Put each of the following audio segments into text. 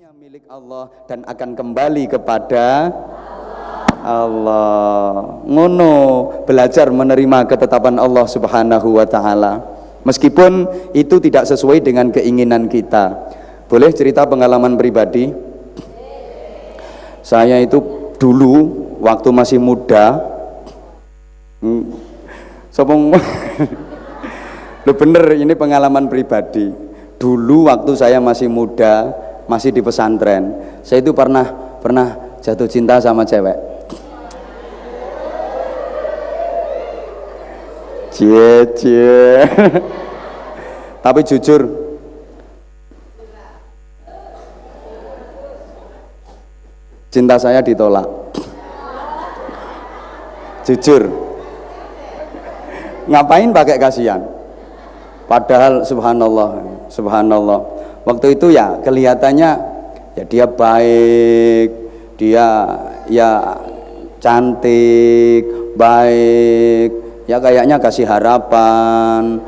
milik Allah dan akan kembali kepada Allah. Ngono, belajar menerima ketetapan Allah Subhanahu wa taala. Meskipun itu tidak sesuai dengan keinginan kita. Boleh cerita pengalaman pribadi? Saya itu dulu waktu masih muda, sopong lo bener, ini pengalaman pribadi. Dulu waktu saya masih muda, masih di pesantren, saya itu pernah jatuh cinta sama cewek. Cie. Tapi jujur, cinta saya ditolak. Jujur, ngapain pakai kasihan? Padahal subhanallah, waktu itu ya kelihatannya ya dia baik, dia ya cantik, baik, ya kayaknya kasih harapan.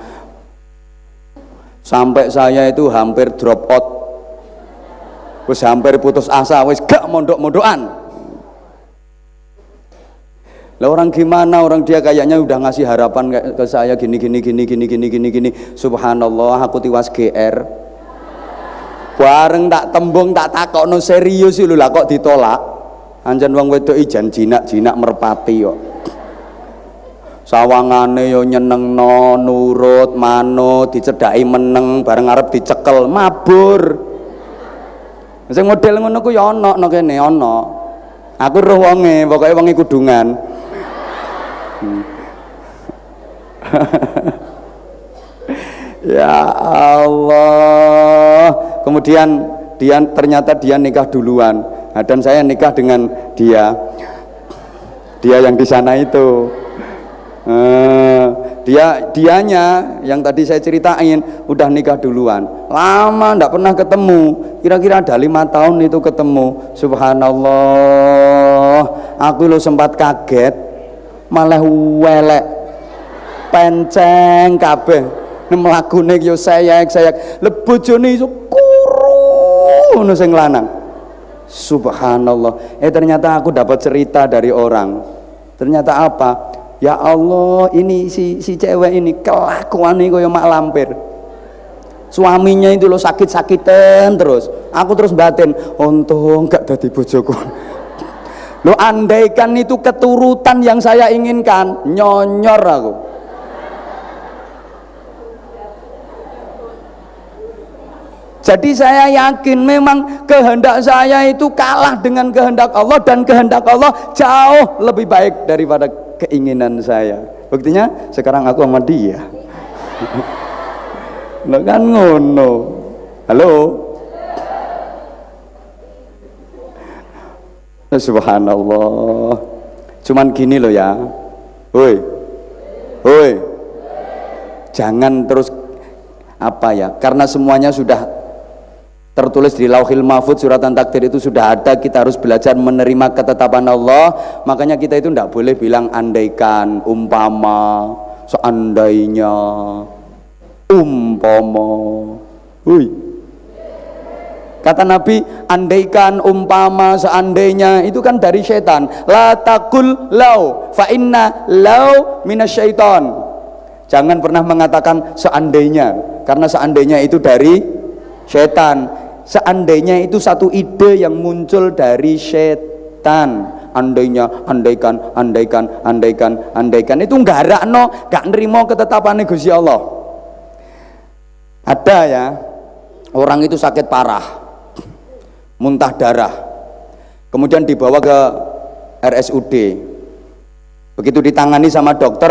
Sampai saya itu hampir drop out, wis hampir putus asa, wis gak mondok-mondokan. Lah orang gimana, orang dia kayaknya udah ngasih harapan ke saya gini. Subhanallah, aku tiwas GR. Bareng tak tembung tak takokno serius lho, lah kok ditolak. Anjen wong wedok ijan jinak merpati kok. Sawangane yo nyenengno, nurut, manut, dicedhaki meneng, bareng arep dicekel mabur. Sing model ngono ku ya ana kene ana. Aku roh wonge, pokoke wonge kudungan. Ya Allah. Kemudian ternyata dia nikah duluan. Nah, dan saya nikah dengan dia yang di sana itu. Dianya yang tadi saya ceritain udah nikah duluan, lama ndak pernah ketemu, kira-kira ada 5 tahun itu ketemu. Subhanallah, aku lo sempat kaget, malah welek penceng kabeh mlakune yo sayek le bojone iso kuru ngono sing lanang. Subhanallah, ternyata aku dapat cerita dari orang. Ternyata apa? Ya Allah, ini si cewek ini kelakuannya kaya mak lampir. Suaminya itu lo sakit-sakitan terus. Aku terus batin, untung gak dadi bojoku. Lo andaikan itu keturutan yang saya inginkan, nyonyor aku. Jadi saya yakin memang kehendak saya itu kalah dengan kehendak Allah, dan kehendak Allah jauh lebih baik daripada keinginan saya. Buktinya sekarang aku sama dia. Lo kan ngono. Halo. Subhanallah. Cuman gini loh ya. Woi. Jangan terus apa ya? Karena semuanya sudah tertulis di Lauhil Mahfudz, suratan takdir itu sudah ada. Kita harus belajar menerima ketetapan Allah. Makanya kita itu tidak boleh bilang andaikan, umpama, seandainya, umpama. Kata Nabi, andaikan, umpama, seandainya, itu kan dari setan. La taqul lau fa inna lau minasyaiton. Jangan pernah mengatakan seandainya, karena seandainya itu dari setan. Seandainya itu satu ide yang muncul dari setan. Andainya, andaikan itu nggarakno, gak nerimo ketetapane Gusti Allah. Ada ya, orang itu sakit parah, muntah darah, kemudian dibawa ke RSUD. Begitu ditangani sama dokter,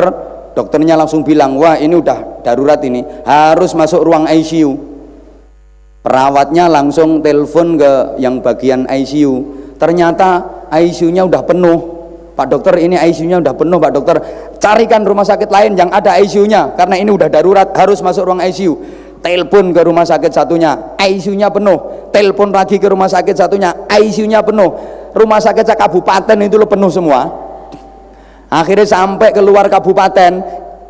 dokternya langsung bilang, wah ini udah darurat, ini harus masuk ruang ICU. Perawatnya langsung telepon ke yang bagian ICU. Ternyata ICU-nya udah penuh. Pak dokter, ini ICU-nya udah penuh, Pak dokter. Carikan rumah sakit lain yang ada ICU-nya, karena ini udah darurat, harus masuk ruang ICU. Telepon ke rumah sakit satunya, ICU-nya penuh. Telepon lagi ke rumah sakit satunya, ICU-nya penuh. Rumah sakit kabupaten itu penuh semua. Akhirnya sampai keluar kabupaten,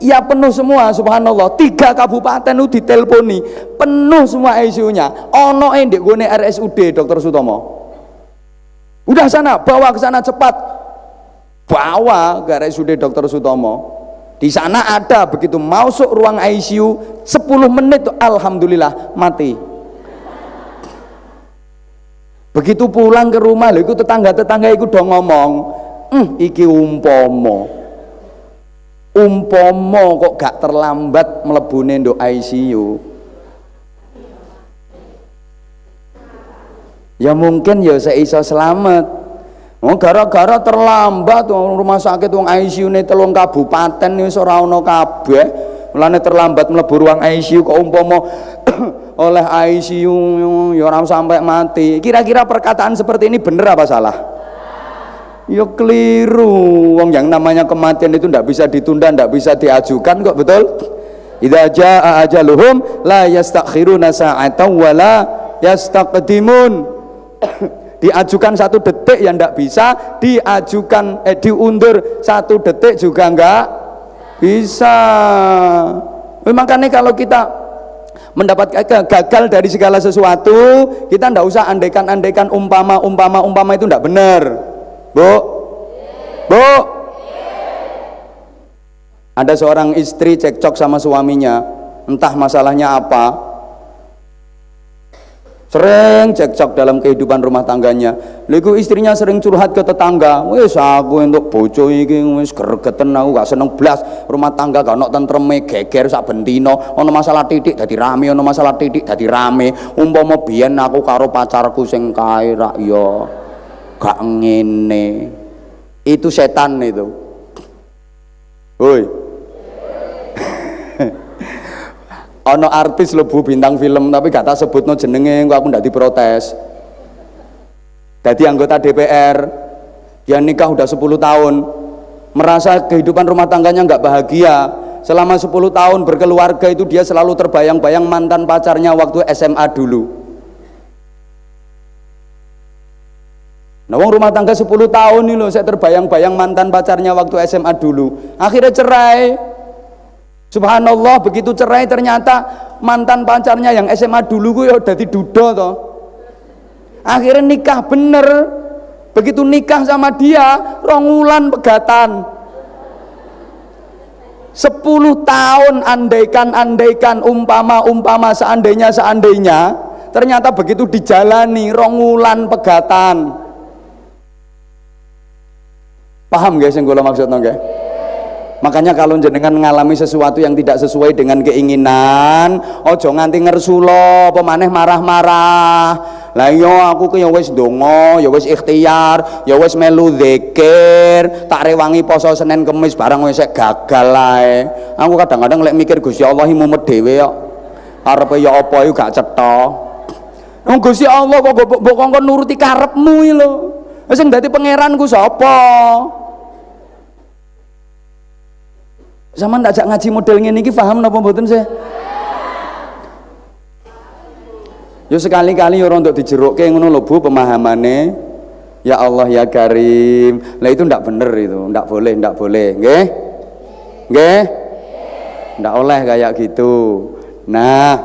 ya penuh semua, subhanallah. 3 kabupaten itu ditelponi, penuh semua ICU-nya. Ono ndek gone RSUD Dr. Sutomo. Udah sana, bawa ke sana cepat. Bawa ke RSUD Dr. Sutomo. Di sana ada, begitu masuk ruang ICU 10 menit alhamdulillah mati. Begitu pulang ke rumah, lho iku tetangga-tetangga iku do ngomong, iki umpomo kok gak terlambat mlebune nduk ICU. Ya mungkin ya seiso selamat. Oh, gara-gara terlambat rumah sakit wong ICU-ne 3 kabupaten wis ora ono kabeh. Mulane terlambat mlebu ruang ICU kok umpama oleh ICU ya ora sampai mati. Kira-kira perkataan seperti ini bener apa salah? Ya keliru. Wong yang namanya kematian itu ndak bisa ditunda, ndak bisa diajukan kok, betul? Idza jaa ajaluhum la yastakhiruna sa'atan wa la yastaqdimun. Diajukan 1 detik ya ndak bisa, diajukan diundur 1 detik juga nggak bisa. Makanya kalau kita mendapat gagal dari segala sesuatu, kita ndak usah andaikan umpama itu ndak benar. Bu, ada seorang istri cekcok sama suaminya, entah masalahnya apa, sering cekcok dalam kehidupan rumah tangganya. Lalu istrinya sering curhat ke tetangga, wis aku untuk bojo iki wis gregeten, aku gak seneng blas rumah tangga, gak ono tentreme, geger sak bendino, ono masalah titik dadi rame, ono masalah titik dadi rame. Umpama biyen aku karo pacarku sing kae rak ya gak ngene. Itu setan itu. Woi. Ono artis lebu bintang film tapi gak tak sebutno jenenge, aku ndak diprotes. Jadi anggota DPR yang nikah udah 10 tahun, merasa kehidupan rumah tangganya nggak bahagia. Selama 10 tahun berkeluarga itu dia selalu terbayang-bayang mantan pacarnya waktu SMA dulu. Nah, wong rumah tangga 10 tahun nih loh, saya terbayang-bayang mantan pacarnya waktu SMA dulu. Akhirnya cerai. Subhanallah, begitu cerai ternyata mantan pacarnya yang SMA dulu gue udah didudo toh. Akhirnya nikah bener. Begitu nikah sama dia, 2 wulan pegatan. 10 tahun andaikan umpama seandainya ternyata begitu dijalani 2 wulan pegatan. Paham guys yang gue maksudnya nggak? Makanya kalau jenengan ngalami sesuatu yang tidak sesuai dengan keinginan, ojo nganti ngersulo, pemaneh marah-marah. Lah yo aku ki ya wis ndonga, ya wis ikhtiar, ya wis melu zikir, tak rewangi poso Senin Kamis barang wis gagal ae. Aku kadang-kadang lek mikir Gusti Allah mumet dhewe kok. Arepe ya apa iku gak cetha. Wong Gusti Allah kok mbok kongkon nuruti karepmu iki lho. Wis sing dadi pangeranku sapa? Zaman tak jak ngaji model ngene iki paham napa mboten sih? Yo sekali-kali yo untuk dijerukke ngono lho Bu pemahamane. Ya Allah ya Karim. Lah itu ndak bener itu, ndak boleh, nggih? Nggih? Ndak oleh kayak gitu. Nah,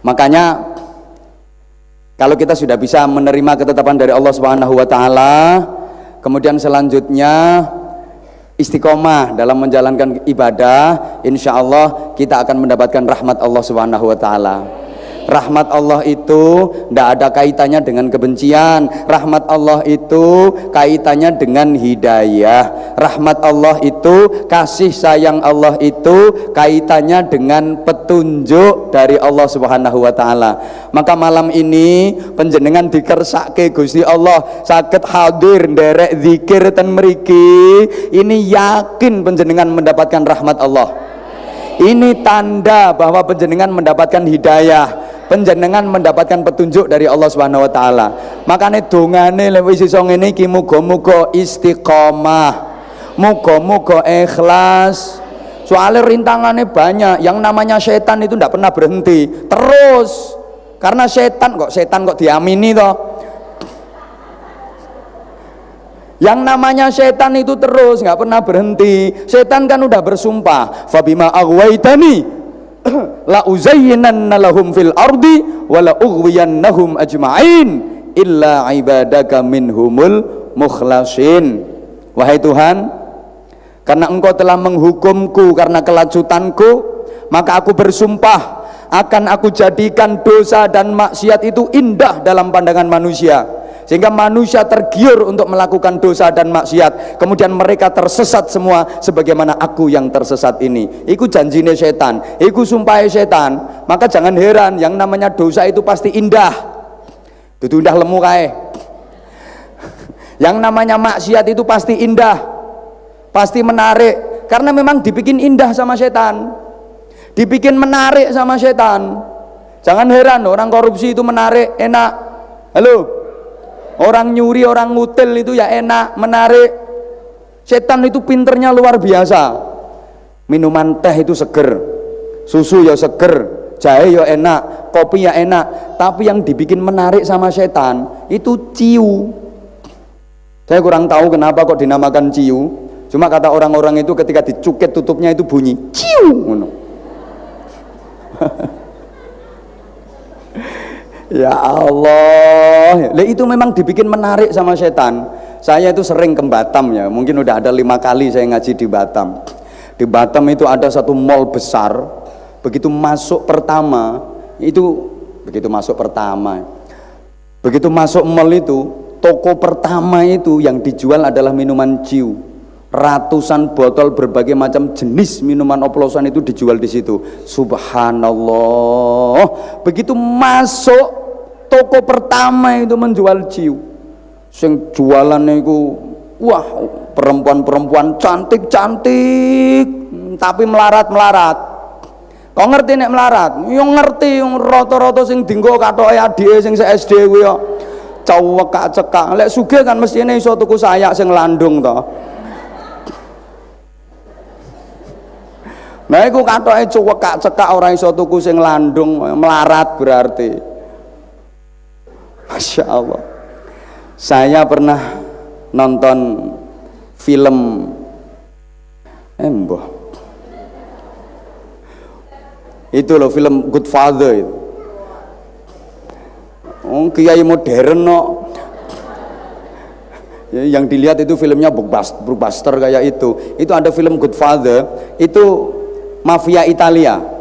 makanya kalau kita sudah bisa menerima ketetapan dari Allah Subhanahu wa taala, kemudian selanjutnya istiqomah dalam menjalankan ibadah, insya Allah kita akan mendapatkan rahmat Allah Subhanahu wa taala. Rahmat Allah itu tidak ada kaitannya dengan kebencian. Rahmat Allah itu kaitannya dengan hidayah. Rahmat Allah itu, kasih sayang Allah itu kaitannya dengan petunjuk dari Allah Subhanahu wa taala. Maka malam ini panjenengan dikersake Gusti Allah saged hadir nderek zikir ten mriki, ini yakin panjenengan mendapatkan rahmat Allah. Ini tanda bahwa panjenengan mendapatkan hidayah, panjenengan mendapatkan petunjuk dari Allah Subhanahu wa taala. Makane dongane lek wis iso ngene iki muga-muga istiqomah, muga-muga ikhlas. Soalnya rintangannya banyak, yang namanya setan itu tidak pernah berhenti terus. Karena setan kok diamini toh. Yang namanya setan itu terus nggak pernah berhenti. Setan kan udah bersumpah, fabima aghwaitani la uzayyinanna lahum fil ardi wa la ughwiyannahum ajma'in illa ibadaka minhumul mukhlasin. Wahai Tuhan, karena engkau telah menghukumku karena kelacutanku, maka aku bersumpah akan aku jadikan dosa dan maksiat itu indah dalam pandangan manusia, sehingga manusia tergiur untuk melakukan dosa dan maksiat, kemudian mereka tersesat semua sebagaimana aku yang tersesat ini. Iku janjine setan, iku sumpahe setan. Maka jangan heran, yang namanya dosa itu pasti indah, dudu indah lemu kae. Yang namanya maksiat itu pasti indah, pasti menarik, karena memang dibikin indah sama setan, dibikin menarik sama setan. Jangan heran orang korupsi itu menarik, enak. Halo, orang nyuri, orang ngutil itu ya enak, menarik. Setan itu pinternya luar biasa. Minuman teh itu seger, susu ya seger, jahe ya enak, kopi ya enak. Tapi yang dibikin menarik sama setan itu ciu. Saya kurang tahu kenapa kok dinamakan ciu. Cuma kata orang-orang itu ketika dicukit tutupnya itu bunyi ciu. Ya Allah, itu memang dibikin menarik sama setan. Saya itu sering ke Batam ya, mungkin udah ada 5 kali saya ngaji di Batam. Di Batam itu ada satu mall besar. Begitu masuk mall itu, toko pertama itu yang dijual adalah minuman ciu. Ratusan botol berbagai macam jenis minuman oplosan itu dijual di situ. Subhanallah. Begitu masuk toko pertama itu menjual ciu, sing jualannya itu wah, perempuan-perempuan cantik-cantik tapi melarat-melarat. Kok ngerti nek melarat? Yo ngerti, yang rata-rata sing dinggo kathoke adike sing se-SD kuwi yo cewek-cekak. Lek sugih kan mestine iso tuku sayak sing landung to. Nah iku kathoke cewek-cekak ora iso tuku sing landung, melarat berarti. Masya Allah. Saya pernah nonton film itu loh, film Godfather itu. Kiai modern no. Yang dilihat itu filmnya blockbuster kayak itu. Itu ada film Godfather, itu mafia Italia.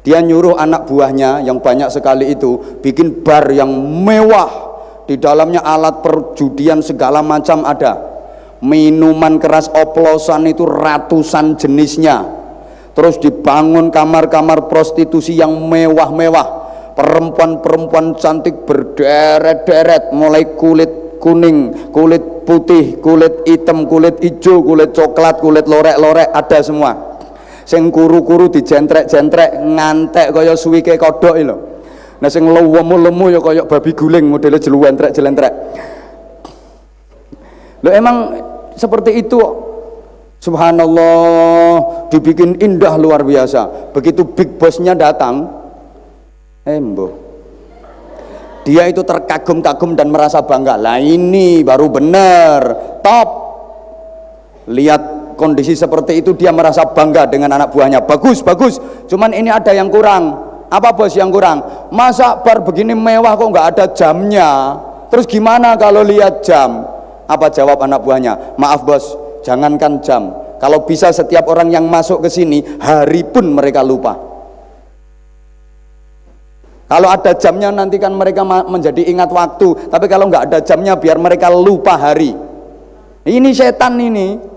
Dia nyuruh anak buahnya yang banyak sekali itu bikin bar yang mewah, di dalamnya alat perjudian segala macam ada, minuman keras oplosan itu ratusan jenisnya, terus dibangun kamar-kamar prostitusi yang mewah-mewah, perempuan-perempuan cantik berderet-deret, mulai kulit kuning, kulit putih, kulit hitam, kulit hijau, kulit coklat, kulit lorek-lorek, ada semua. Sing kuru-kuru dijentrek-jentrek ngantek kaya suwike kodhok lho. Nah sing lemu-lemu ya kaya babi guling, modele jelentrek-jelentrek. Lho emang seperti itu. Subhanallah, dibikin indah luar biasa. Begitu big bossnya datang, dia itu terkagum-kagum dan merasa bangga. Lah ini baru bener, top. Lihat kondisi seperti itu dia merasa bangga dengan anak buahnya. Bagus, bagus. Cuman ini ada yang kurang. Apa bos yang kurang? Masa bar begini mewah kok nggak ada jamnya? Terus gimana kalau lihat jam? Apa jawab anak buahnya? Maaf bos, jangankan jam. Kalau bisa setiap orang yang masuk ke sini hari pun mereka lupa. Kalau ada jamnya nanti kan mereka menjadi ingat waktu. Tapi kalau nggak ada jamnya biar mereka lupa hari. Ini setan ini.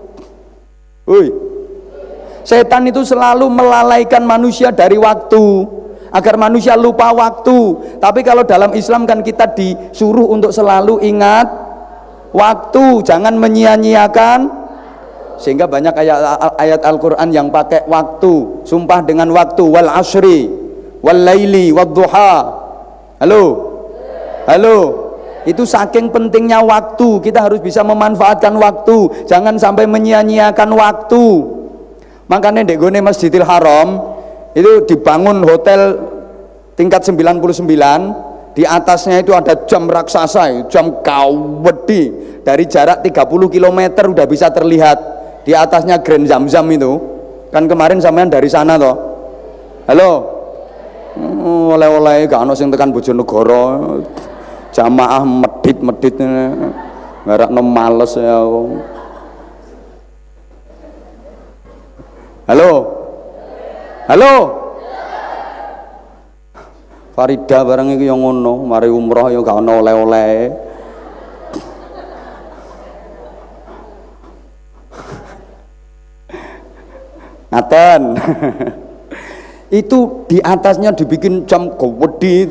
Setan itu selalu melalaikan manusia dari waktu agar manusia lupa waktu. Tapi kalau dalam Islam kan kita disuruh untuk selalu ingat waktu, jangan menyia-nyiakan. Sehingga banyak ayat Al-Quran yang pakai waktu, sumpah dengan waktu, wal asri wal laili wad duha. Halo, itu saking pentingnya waktu, kita harus bisa memanfaatkan waktu, jangan sampai menyia-nyiakan waktu. Makanya di gone Masjidil Haram itu dibangun hotel tingkat 99, di atasnya itu ada jam raksasa, jam kawedi, dari jarak 30 km udah bisa terlihat di atasnya Grand Zamzam itu. Kan kemarin sampean dari sana toh. Halo. Oleh-oleh gak ono sing tekan Bojonegoro. Jamaah medit-medit ngarakno males ya aku. Halo. Halo. Farida barang iki yang ngono, mari umroh ya gak ono oleh-oleh. Ngaten. Itu di atasnya dibikin jam gede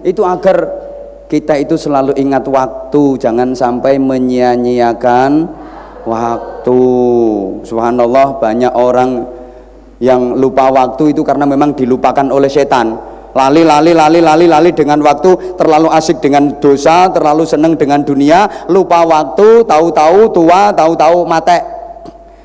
itu agar kita itu selalu ingat waktu, jangan sampai menyia-nyiakan waktu. Subhanallah, banyak orang yang lupa waktu itu karena memang dilupakan oleh setan. Lali dengan waktu, terlalu asik dengan dosa, terlalu senang dengan dunia, lupa waktu, tahu-tahu tua, tahu-tahu mate.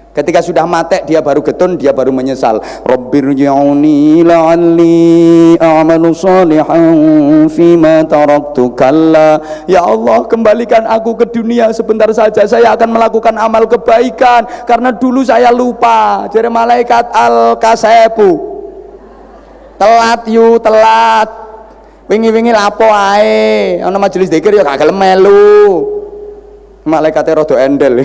Ketika sudah mate dia baru getun, dia baru menyesal. Rabbirji'uni la'alli a'malu shalihan fima taraktu kalla. Ya Allah, kembalikan aku ke dunia sebentar saja, saya akan melakukan amal kebaikan karena dulu saya lupa. Jadi malaikat al-kasepu, telat yu telat, wingi-wingi lapo ae ana majelis zikir ya gak gelem melu, malaikate rada endel.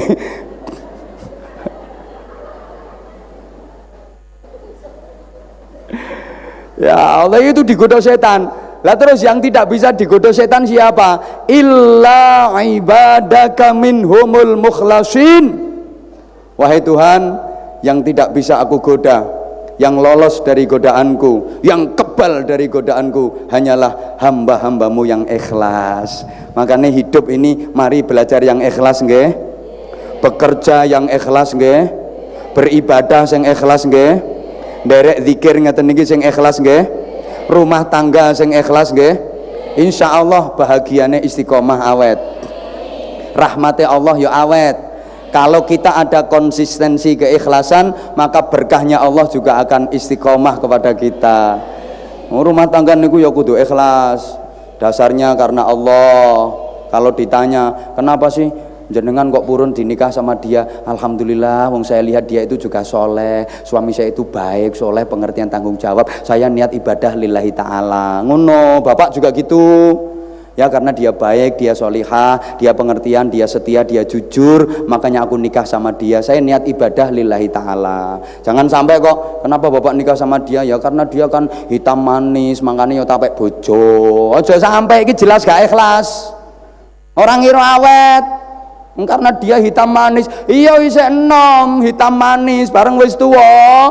Ya Allah, itu digoda setan. Lah terus yang tidak bisa digoda setan siapa? Illa ibadaka minhumul mukhlasin. Wahai Tuhan, yang tidak bisa aku goda, yang lolos dari godaanku, yang kebal dari godaanku hanyalah hamba-hambamu yang ikhlas. Makanya hidup ini mari belajar yang ikhlas nggih, bekerja yang ikhlas nggih, beribadah yang ikhlas nggih, derek zikir ngeten niki sing ikhlas nggih, rumah tangga sing ikhlas nggih. Insyaallah bahagiane istiqomah awet, rahmati Allah ya awet. Kalau kita ada konsistensi keikhlasan, maka berkahnya Allah juga akan istiqomah kepada kita. Rumah tangga niku ya kudu ikhlas. Dasarnya karena Allah. Kalau ditanya, kenapa sih jenengan kok purun dinikah sama dia? Alhamdulillah, wong saya lihat dia itu juga soleh, suami saya itu baik, soleh, pengertian, tanggung jawab. Saya niat ibadah lillahi ta'ala. Ngono, bapak juga gitu. Ya karena dia baik, dia solihah, dia pengertian, dia setia, dia jujur, makanya aku nikah sama dia. Saya niat ibadah lillahi ta'ala. Jangan sampai kok, kenapa bapak nikah sama dia? Ya karena dia kan hitam manis, makanya ya tapek bojo. Ojo sampai ini jelas gak ikhlas. Orang ngira awet karena dia hitam manis. Iya isih enom hitam manis bareng wis tuwa.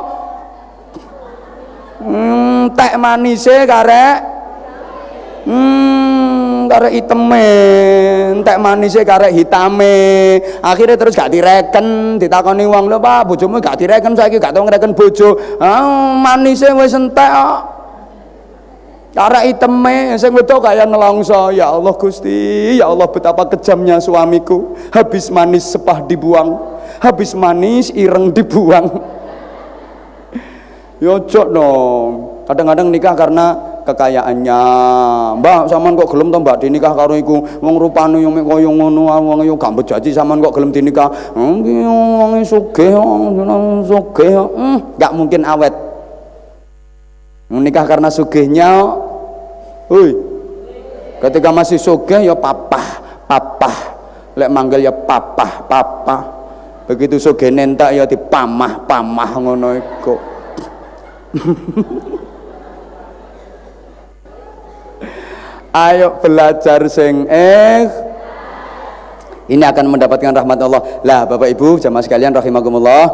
Tek manise karek karek iteme, entek manise karek hitame. Akhirnya terus gak direken, ditakoni wong, lho Pak, bojomu gak direken saiki gak tau ngreken bojo. Manise wis entek kok. Karek iteme sing wedok kaya nelongso. Ya Allah Gusti, ya Allah betapa kejamnya suamiku. Habis manis sepah dibuang, habis manis ireng dibuang. Yo cok dong. Kadang-kadang nikah karena kekayaannya. Mbak, sampean kok gelem to Mbak dinikah karo iku? Wong rupane yo mek kaya ngono, wong yo gak bejaji sampean kok gelem dinikah. Wong sugih, sugih. Gak mungkin awet. Menikah karena sugihnya. Hui. Ketika masih sugih ya papa. Lek manggil ya papa. Begitu sugih nentak ya dipamah ngono iku. Ayo belajar sing ini akan mendapatkan rahmat Allah. Lah Bapak Ibu jamaah sekalian rahimakumullah,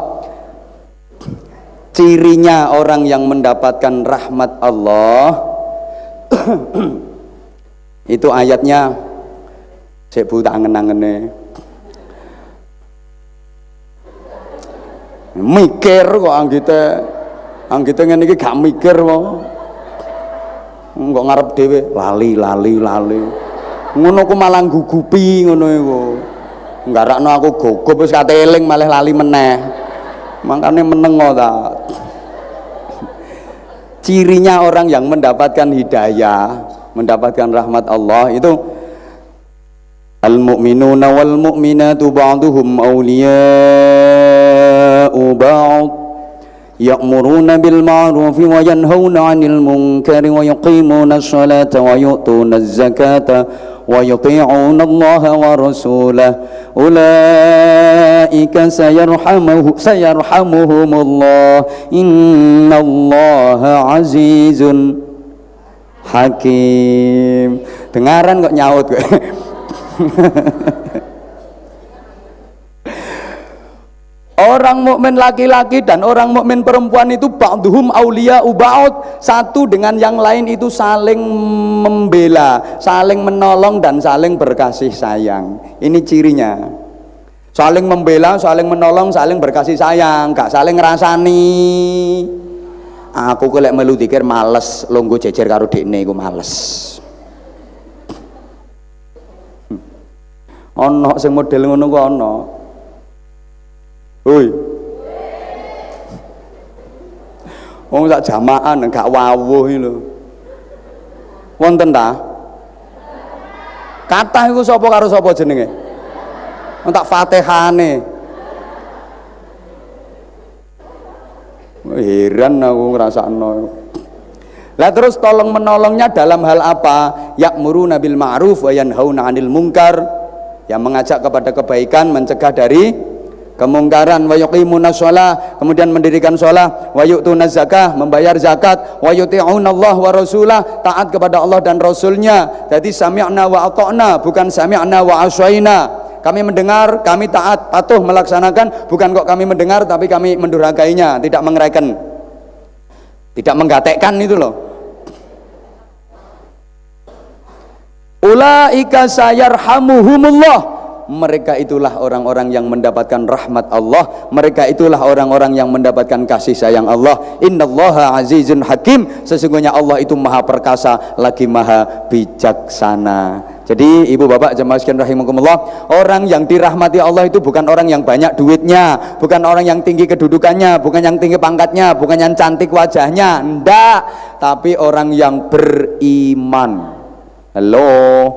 cirinya orang yang mendapatkan rahmat Allah itu ayatnya sik bu tak angen-angene mikir kok anggite ngene iki gak mikir kok. Kok ngarep dhewe lali ngono ku malah gugupi ngono iku. Nggarakno aku gugup wis kate eling malah lali meneh. Makane meneng ta. Cirinya orang yang mendapatkan hidayah, mendapatkan rahmat Allah itu Al-mu'minuna wal mu'minatu ba'duhum awliya'u ba'd ya'muruna bil ma'rufi wa yanhauna 'anil munkari wa yuqimuna as-salata wa yu'tuna az-zakata wa yuti'una Allah wa rasulahu ulaika sayarhamuhumullah innallaha azizun hakim. Dengaran kok nyaut gue. Orang mukmin laki-laki dan orang mukmin perempuan itu ba'duhum auliya ba'd, satu dengan yang lain itu saling membela, saling menolong dan saling berkasih sayang. Ini cirinya. Saling membela, saling menolong, saling berkasih sayang, gak saling ngrasani. Aku kelek melu dikir males longgo jejer karo dekne iku males. Ono sing model ngono kok ono. Hoi. Wong sak jamaan gak wawuh iki lho. Wonten ta? Kathah iku sapa karo sapa jenenge? Wong tak Fatihane. Heran aku ngrasakno. Lah terus tolong menolongnya dalam hal apa? Ya'muruna bil ma'ruf wa yanhauna 'anil munkar. Yang mengajak kepada kebaikan, mencegah dari kemungkaran. Wa yuqimuna shalah, kemudian mendirikan shalah. Wa yu'tuna zakah, membayar zakat. Wa yuti'una Allah wa rasulah, taat kepada Allah dan Rasulnya. Jadi sami'na wa ata'na, bukan sami'na wa asya'ina. Kami mendengar, kami taat, patuh melaksanakan, bukan kok kami mendengar tapi kami mendurhakainya, tidak mengeraikan, tidak menggatekkan itu loh. Ulaika sayarhamuhumullah, mereka itulah orang-orang yang mendapatkan rahmat Allah, mereka itulah orang-orang yang mendapatkan kasih sayang Allah. Innallaha azizun hakim, sesungguhnya Allah itu maha perkasa lagi maha bijaksana. Jadi ibu bapak jemaah sekalian rahimakumullah, orang yang dirahmati Allah itu bukan orang yang banyak duitnya, bukan orang yang tinggi kedudukannya, bukan yang tinggi pangkatnya, bukan yang cantik wajahnya, ndak, tapi orang yang beriman. Halo.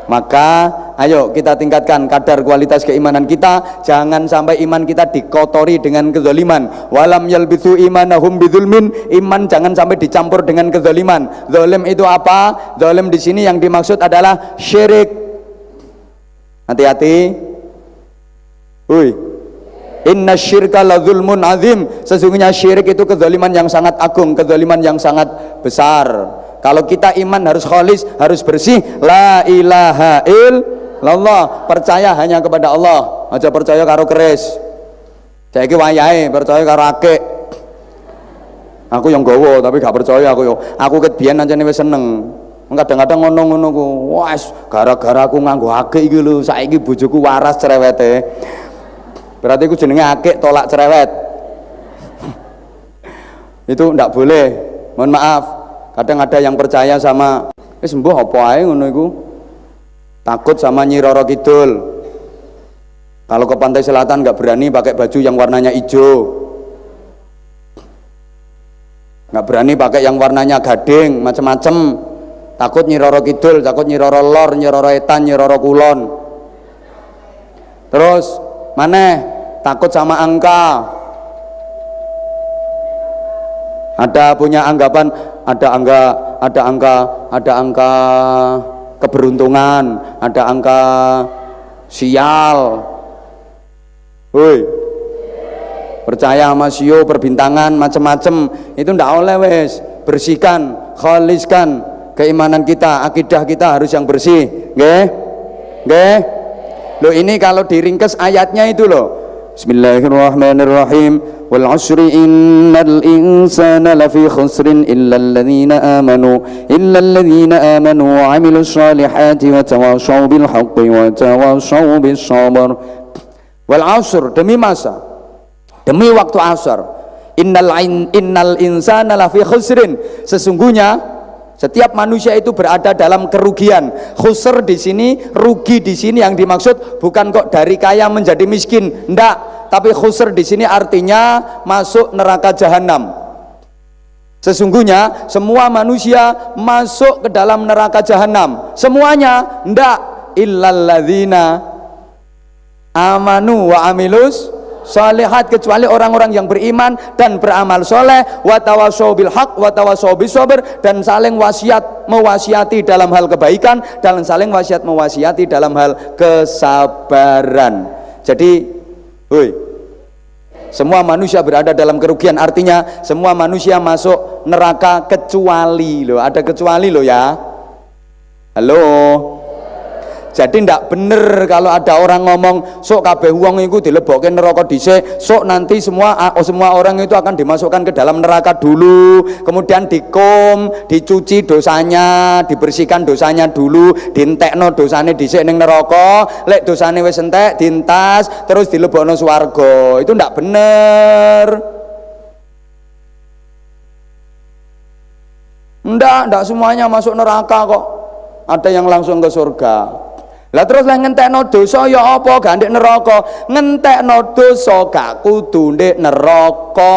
Maka ayo kita tingkatkan kadar kualitas keimanan kita. Jangan sampai iman kita dikotori dengan kezaliman. Walam yalbithu imanahum bidzulmin, iman jangan sampai dicampur dengan kezaliman. Zalim itu apa? Zalim di sini yang dimaksud adalah syirik. Hati-hati. Inna syirka la zulmun azim, sesungguhnya syirik itu kezaliman yang sangat agung, kezaliman yang sangat besar. Kalau kita iman harus khalis, harus bersih. La ilaha illallah, percaya hanya kepada Allah, aja percaya karo keris. Saiki wayahe percaya karo akik. Aku yang gowo tapi gak percaya aku yo. Aku ket biyen ancene wis seneng. Kadang-kadang ngono-ngono ku. Wes gara-gara aku nganggo akik iki lho, saiki bojoku waras cerewete. Berarti ku jenenge akik tolak cerewet. Itu ndak boleh. Mohon maaf. Kadang ada yang percaya sama sembuh apa ae ngono iku. Takut sama Nyi Roro Kidul. Kalau ke pantai selatan nggak berani pakai baju yang warnanya hijau. Nggak berani pakai yang warnanya gading, macam-macam. Takut Nyi Roro Kidul, takut Nyi Roro Lor, Nyi Roro Etan, Nyi Roro Kulon. Terus maneh takut sama angka. Ada punya anggapan ada angka keberuntungan, ada angka sial. Woi, percaya sama sio, perbintangan, macam-macam itu ndak oleh wes. Bersihkan, khaliskan keimanan kita, akidah kita harus yang bersih, nggih? Nggih? Loh ini kalau diringkes ayatnya itu loh. Bismillahirrahmanirrahim. Wal 'asri innal insana lafi khusrin illa alladhina amanu wa 'amilus solihati wa tawashaw bil haqqi wa tawashaw bis sabr. Wal 'asr, demi masa, demi waktu asar. Innal insana lafi khusrin, sesungguhnya setiap manusia itu berada dalam kerugian. Khusr di sini, rugi di sini yang dimaksud bukan kok dari kaya menjadi miskin, ndak. Tapi khusr di sini artinya masuk neraka jahanam. Sesungguhnya semua manusia masuk ke dalam neraka jahanam. Semuanya? Ndak. illal ladzina amanu wa amilus sholihat, kecuali orang-orang yang beriman dan beramal soleh, wa tawassaw bil haq wa tawassaw bis sabr, dan saling mewasiati dalam hal kebaikan dan saling mewasiati dalam hal kesabaran. Jadi semua manusia berada dalam kerugian, artinya semua manusia masuk neraka kecuali ada kecuali ya. Halo. Jadi ndak bener kalau ada orang ngomong sok kabeh wong iku dilebokke neraka dhisik, sok nanti semua orang itu akan dimasukkan ke dalam neraka dulu, kemudian dicuci dosanya, dibersihkan dosanya dulu, dientekno dosane dhisik ning neraka, lek dosane wis entek dientas terus dilebokno swarga. Itu ndak bener. Ndak semuanya masuk neraka kok. Ada yang langsung ke surga. Lah terus lah ngentekno dosa ya apa gak ndek neraka? Ngentekno dosa gak kudu ndek neraka.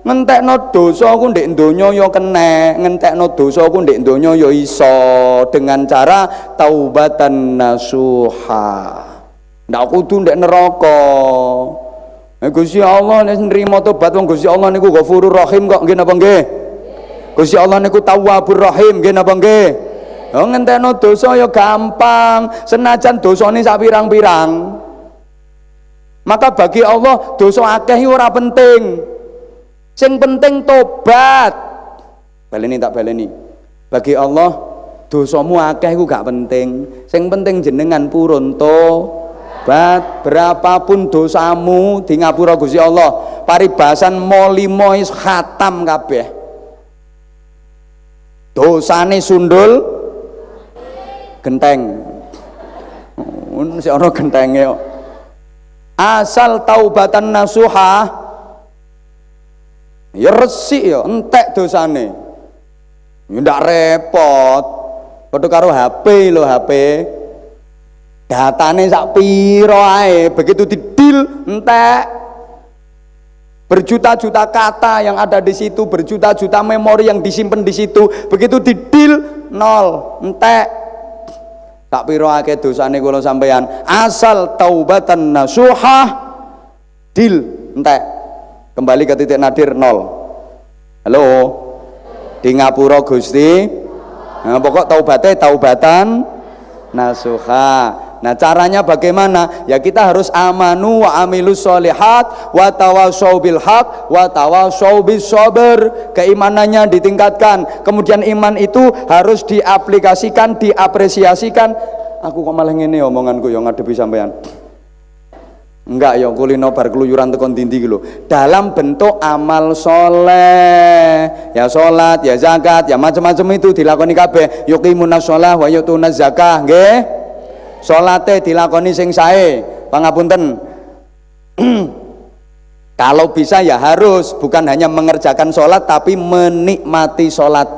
Ngentekno dosa ku ndek donya ya kena, ngentekno dosa ku ndek donya ya iso dengan cara taubatan nasuha. Ndak kudu ndek neraka. Gusti Allah nek nrimo tobat wong Gusti Allah niku Ghafurur Rahim kok nggih napa nggih? Gusti Allah niku Tawwabur Rahim nggih napa nggih? Ngentekno dosa ya gampang, senajan dosane sak pirang-pirang. Maka bagi Allah dosa akeh ora penting. Sing penting tobat. Tak baleni. Bagi Allah dosamu akeh iku gak penting. Sing penting jenengan purun tobat. Berapapun dosamu di ngapura Gusti Allah, paribasan molimo is khatam kabeh. Dosane sundul genteng, si ono gentenge kok. Asal taubatan nasuha, ya resik ya, entek dosane. Ya ndak repot. Padha karo HP lho, HP. Datane sak piro ae, begitu didil entek. Berjuta-juta kata yang ada di situ, berjuta-juta memori yang disimpan di situ, begitu didil nol, entek. Tak piro akeh dosane kula sampeyan, asal taubatan nasuha dil entek, kembali ke titik nadir nol. Halo, di ngapura Gusti, nah, pokok taubatan nasuha. Nah caranya bagaimana? Ya kita harus amanu wa amilus sholihat wa tawassaw bil haq wa tawassaw bis sabr. Keimanannya ditingkatkan, kemudian iman itu harus diaplikasikan, diapresiasikan. Aku kok malah ngene omonganku ya ngadepi sampean. Enggak ya, kulino bar keluyuran tekan dindi lho. Dalam bentuk amal soleh, ya salat, ya zakat, ya macam-macam itu dilakoni kabeh. Yuqimunas shalah wa yutunaz zakah, nggih. Salate dilakoni sing sae, pangapunten. Kalau bisa ya harus, bukan hanya mengerjakan sholat tapi menikmati sholat.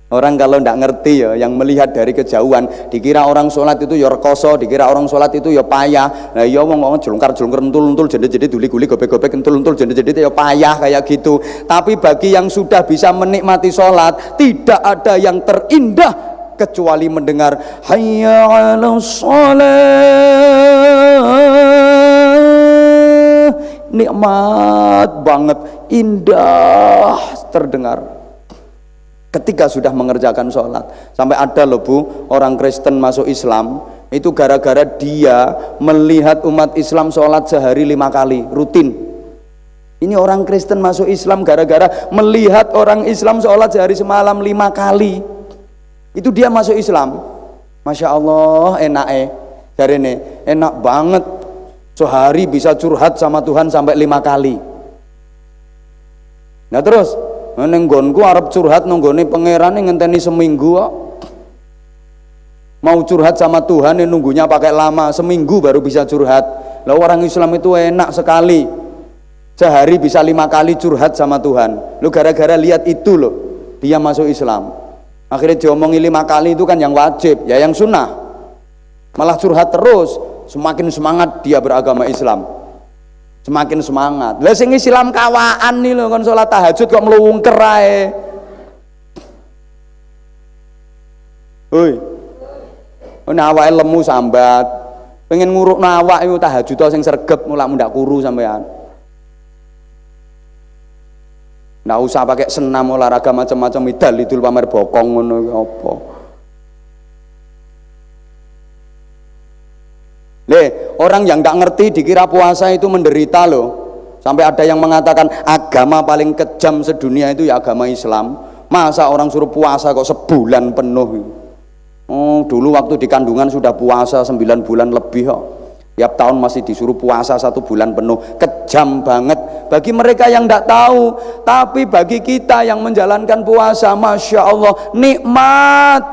Orang kalau ndak ngerti ya, yang melihat dari kejauhan, dikira orang sholat itu ya rekoso, dikira orang sholat itu ya payah. Nah ya wong jelungkar-jelungkar entul-entul jende-jende guli-guli gobek-gobek entul-entul jende-jende ya payah kayak gitu. Tapi bagi yang sudah bisa menikmati sholat, tidak ada yang terindah kecuali mendengar hayya 'alas shalah. Nikmat banget, indah terdengar ketika sudah mengerjakan sholat. Sampai ada loh Bu, orang Kristen masuk Islam itu gara-gara dia melihat umat Islam sholat sehari 5 kali rutin. Ini orang Kristen masuk Islam gara-gara melihat orang Islam sholat sehari semalam 5 kali. Itu dia masuk Islam. Masya Allah, dari ini enak banget, sehari bisa curhat sama Tuhan sampai 5 kali. Nah terus nenggonku arep curhat nonggone pangeran ngenteni seminggu kok. Mau curhat sama Tuhan nunggunya pakai lama, seminggu baru bisa curhat. Lah orang Islam itu enak sekali, sehari bisa 5 kali curhat sama Tuhan. Lu gara-gara lihat itu loh dia masuk Islam. Akhirnya diomongi 5 kali itu kan yang wajib, ya yang sunnah malah curhat terus. Semakin semangat dia beragama Islam, semakin semangat. Lah sing Islam kawaan nih loh, kon sholat tahajud kok melungker ae. Hoi, Nek awake lemu sambat, pengen ngurukno awak iku tahajud sing sregep mulak mundak kuru sampean. Nggak usah pakai senam olahraga macam-macam idul pamer bokong ngono apa. Orang yang nggak ngerti dikira puasa itu menderita loh. Sampai ada yang mengatakan agama paling kejam sedunia itu ya agama Islam. Masa orang suruh puasa kok sebulan penuh? Oh, dulu waktu di kandungan sudah puasa 9 bulan lebih kok. Tiap tahun masih disuruh puasa 1 bulan penuh. Kejam banget bagi mereka yang tidak tahu. Tapi bagi kita yang menjalankan puasa, Masya Allah, nikmat.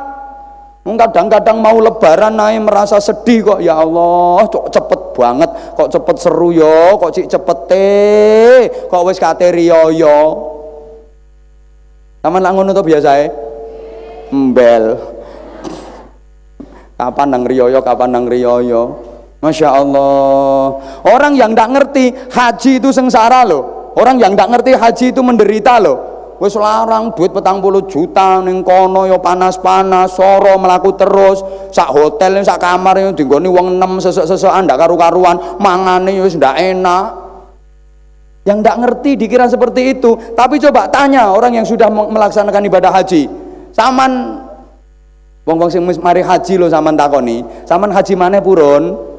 Kadang-kadang mau lebaran naik merasa sedih kok. Ya Allah, kok cepet banget, kok cepet seru yo, kok cik cepet kok wis kate riyo yo. Taman lak ngono to biasae. Embel. Kapan nang riyo, kapan nang riyo. Masya Allah. Orang yang tidak ngerti haji itu sengsara loh. Orang yang tidak ngerti haji itu menderita loh. Wis larang duit 40 juta ning kono ya panas-panas, soro melaku terus, sak hotel sak kamar yo dinggoni wong 6 sesuk-sesukan ndak karu-karuan, mangane wis ndak enak. Yang tidak ngerti dikira seperti itu. Tapi coba tanya orang yang sudah melaksanakan ibadah haji. Saman wong-wong sing mari haji lho sampean takoni, sampean haji maneh purun?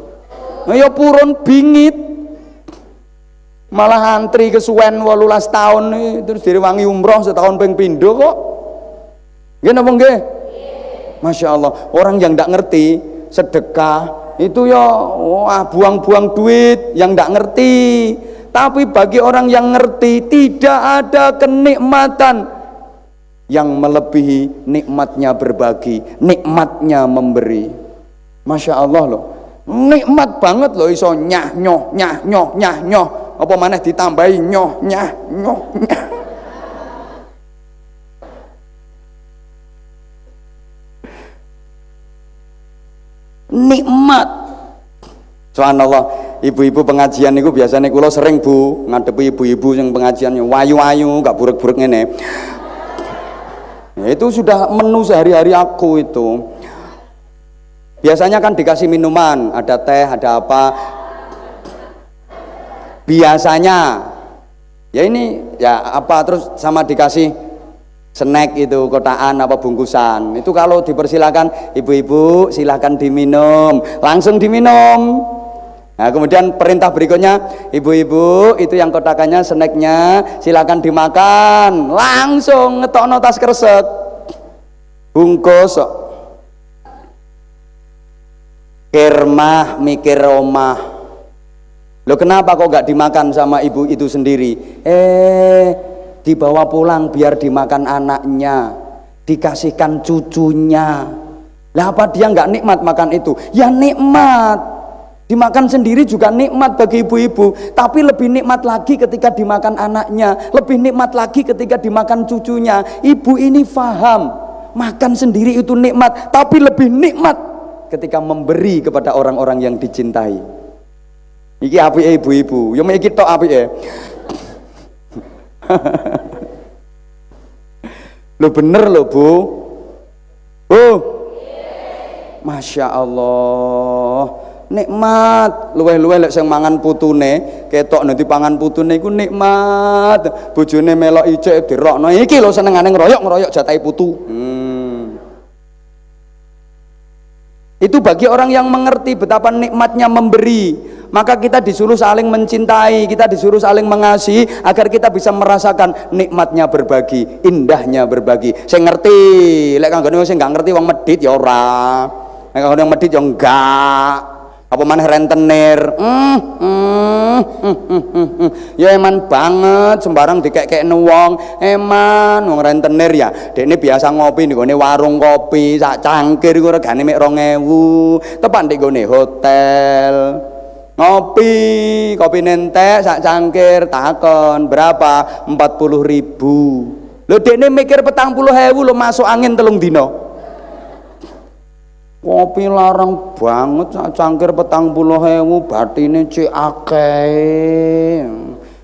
Ya purun bingit, malah antri kesuwen 18 tahun terus direwangi umroh setahun ping pindho kok. Nggih napa nggih? Masya Allah, orang yang tidak ngerti sedekah itu ya buang-buang duit yang tidak ngerti. Tapi bagi orang yang ngerti tidak ada kenikmatan yang melebihi nikmatnya berbagi, nikmatnya memberi. Masya Allah loh. Nikmat banget loh iso nyah nyoh apa maneh ditambahi nyoh nyah. Nikmat. Subhanallah, ibu-ibu pengajian niku biasanya kula sering Bu ngadepi ibu-ibu yang pengajiannya wayu-wayu gak buruk-buruk ngene. Itu sudah menu sehari-hari aku itu. Biasanya kan dikasih minuman, ada teh, ada apa. Biasanya ya ini ya apa terus sama dikasih snack itu kotaan apa bungkusan. Itu kalau dipersilakan ibu-ibu silakan diminum, langsung diminum. Nah, kemudian perintah berikutnya, ibu-ibu itu yang kotakannya snacknya silakan dimakan, langsung ngetokno tas kresek. Bungkus Kermah mikir omah. Loh kenapa kok gak dimakan sama ibu itu sendiri? Dibawa pulang biar dimakan anaknya, dikasihkan cucunya. Lah apa dia gak nikmat makan itu? Ya nikmat. Dimakan sendiri juga nikmat bagi ibu-ibu. Tapi lebih nikmat lagi ketika dimakan anaknya, lebih nikmat lagi ketika dimakan cucunya. Ibu ini faham, makan sendiri itu nikmat, tapi lebih nikmat ketika memberi kepada orang-orang yang dicintai. Iki apike ibu-ibu, yo iki tok apike. Lo bener lo Bu. Masya Allah, nikmat. Luweh-luweh lek sing mangan putune, ketok nanti pangan putune iku nikmat. Bojone melok icik dirokno. Iki lho senengane ngeroyok jatahe putu. Itu bagi orang yang mengerti betapa nikmatnya memberi. Maka kita disuruh saling mencintai, kita disuruh saling mengasihi agar kita bisa merasakan nikmatnya berbagi, indahnya berbagi. Saya ngerti, lek kanggone sing gak ngerti wong medhit ya ora. Lek kanggone wong medhit ya enggak. Apa maneh rentenir. Ya eman banget sembarang dikek-kekne wong. Eman wong rentenir ya. Dekne biasa ngopi ning gone warung kopi, sak cangkir iku regane mek 2000. Tepan ning gone hotel. Ngopi, kopi nentek sak cangkir takon berapa? 40.000. Lho dekne mikir 40.000 lho masuk angin 3 dina. Kopi larang banget sak cangkir 40.000 batine cek akeh.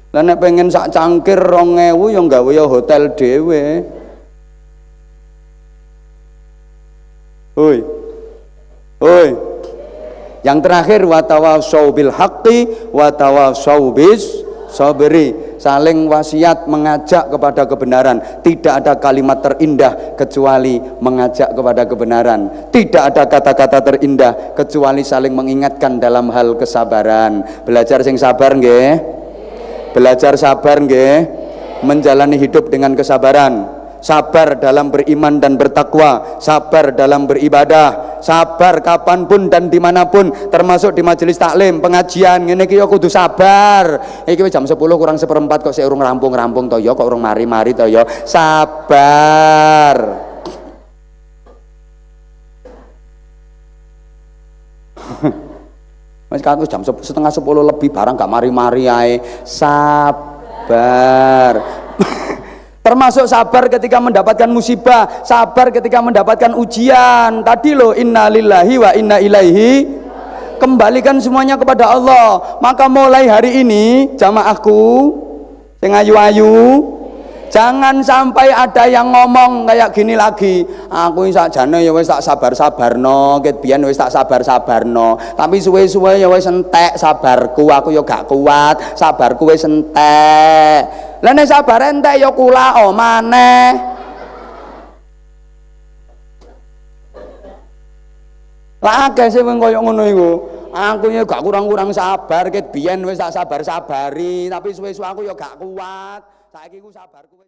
Lah nek pengen sak cangkir 2.000 ya gawe ya hotel dhewe. Hoi. Oi. Yang terakhir watawasau bil haqqi watawasau bis sabri, saling wasiat mengajak kepada kebenaran. Tidak ada kalimat terindah kecuali mengajak kepada kebenaran. Tidak ada kata-kata terindah kecuali saling mengingatkan dalam hal kesabaran. Belajar sing sabar nggih. Belajar sabar nggih. Menjalani hidup dengan kesabaran. Sabar dalam beriman dan bertakwa, sabar dalam beribadah, sabar kapanpun dan dimanapun, termasuk di majelis taklim, pengajian, ngene iki ya kudu sabar. Iki jam 10 kurang seperempat kok sik urung rampung-rampung to ya, kok urung mari-mari to ya. Sabar. Mas kan jam setengah 10 lebih barang gak mari-mari ae. Sabar. Termasuk sabar ketika mendapatkan musibah, sabar ketika mendapatkan ujian. Tadi loh, innalillahi wa inna ilaihi, kembalikan semuanya kepada Allah. Maka mulai hari ini jamaahku sing ayu-ayu, jangan sampai ada yang ngomong kayak gini lagi. Aku sakjane ya wis tak sabar-sabarno, ket biyen wis tak sabar-sabarno, tapi suwe-suwe ya wis entek sabarku, aku ya gak kuat, sabarku wis entek. Lah nek sabar entek ya kula maneh. Lah akeh sing koyo ngono iku. Aku ya gak kurang-kurang sabar, ket biyen wis tak sabar-sabari, tapi suwe-suwe aku ya gak kuat. Saiki ku sabarku